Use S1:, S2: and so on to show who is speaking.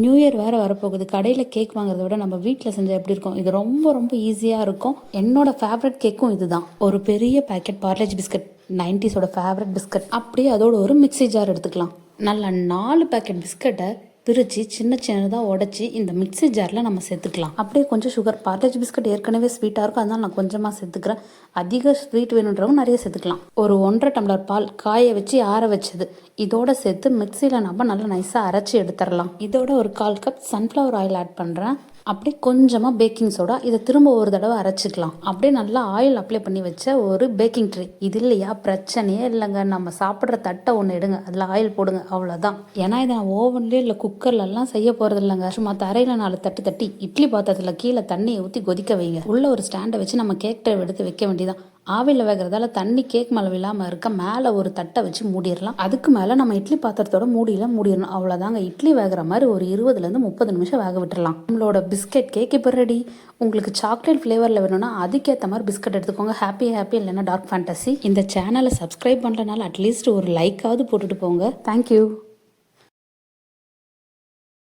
S1: New year வேறு வரப்போகுது. கடையில் கேக் வாங்குறத விட நம்ம வீட்டில் செஞ்சால் எப்படி இருக்கும்? இது ரொம்ப ரொம்ப ஈஸியாக இருக்கும். என்னோட ஃபேவரட் கேக்கும் இதுதான். ஒரு பெரிய packet Parle G biscuit, 90s favourite biscuit, அப்படியே அதோட ஒரு மிக்ஸி ஜார் எடுத்துக்கலாம். நல்லா 4 பேக்கெட் பிஸ்கட்டை பிரித்து சின்ன சின்னதாக உடச்சி இந்த மிக்ஸி ஜாரில் நம்ம சேர்த்துக்கலாம். அப்படியே கொஞ்சம் சுகர், பார்லேஜ் பிஸ்கட் ஏற்கனவே ஸ்வீட்டாக இருக்கும், அதனால் நான் கொஞ்சமாக சேர்த்துக்கிறேன். அதிக ஸ்வீட் வேணுன்றவங்க நிறைய சேர்த்துக்கலாம். ஒரு 1.5 டம்ளர் பால் காய வச்சு ஆற வச்சது இதோட சேர்த்து மிக்சியில் நம்ம நல்லா நைஸாக அரைச்சி எடுத்துடலாம். இதோட ஒரு 1/4 கப் சன்ஃப்ளவர் ஆயில் ஆட் பண்ணுறேன். அப்படியே கொஞ்சமாக பேக்கிங் சோடா, இதை திரும்ப ஒரு தடவை அரைச்சிக்கலாம். அப்படியே நல்லா ஆயில் அப்ளை பண்ணி வச்ச ஒரு பேக்கிங் ட்ரே. இது இல்லையா பிரச்சனையே இல்லைங்க. நம்ம சாப்பிட்ற தட்டை ஒன்று எடுங்க, அதில் ஆயில் போடுங்க, அவ்வளோதான். ஏன்னா இதை நான் ஓவன்லேயே இல்லை குக்கர்லலாம் செய்ய போகிறது இல்லைங்க. சும்மா தரையில் 4 தட்டு தட்டி இட்லி பாத்திரத்தில் கீழே தண்ணியை ஊற்றி கொதிக்க வைங்க. உள்ள ஒரு ஸ்டாண்டை வச்சு நம்ம கேக் ட்ரே எடுத்து வைக்க வேண்டியதான். ஆவியில் வேகிறதால தண்ணி கேக் மேலே விழாமல் இருக்க மேலே ஒரு தட்டை வச்சு மூடிடலாம். அதுக்கு மேலே நம்ம இட்லி பாத்திரத்தோட மூடியில் மூடிடணும். அவ்வளோதாங்க. இட்லி வேகிற மாதிரி ஒரு 20லேருந்து 30 நிமிஷம் வேக விட்டுடலாம். நம்மளோட பிஸ்கெட் கேக் இப்போ ரெடி. உங்களுக்கு சாக்லேட் ஃப்ளேவரில் வேணும்னா அதுக்கேற்ற மாதிரி பிஸ்கட் எடுத்துக்கோங்க. ஹாப்பி இல்லைன்னா டார்க் ஃபேண்டசி. இந்த சேனலை சப்ஸ்கிரைப் பண்ணுறதுனால அட்லீஸ்ட் ஒரு லைக்காவது போட்டுட்டு போங்க. தேங்க்யூ.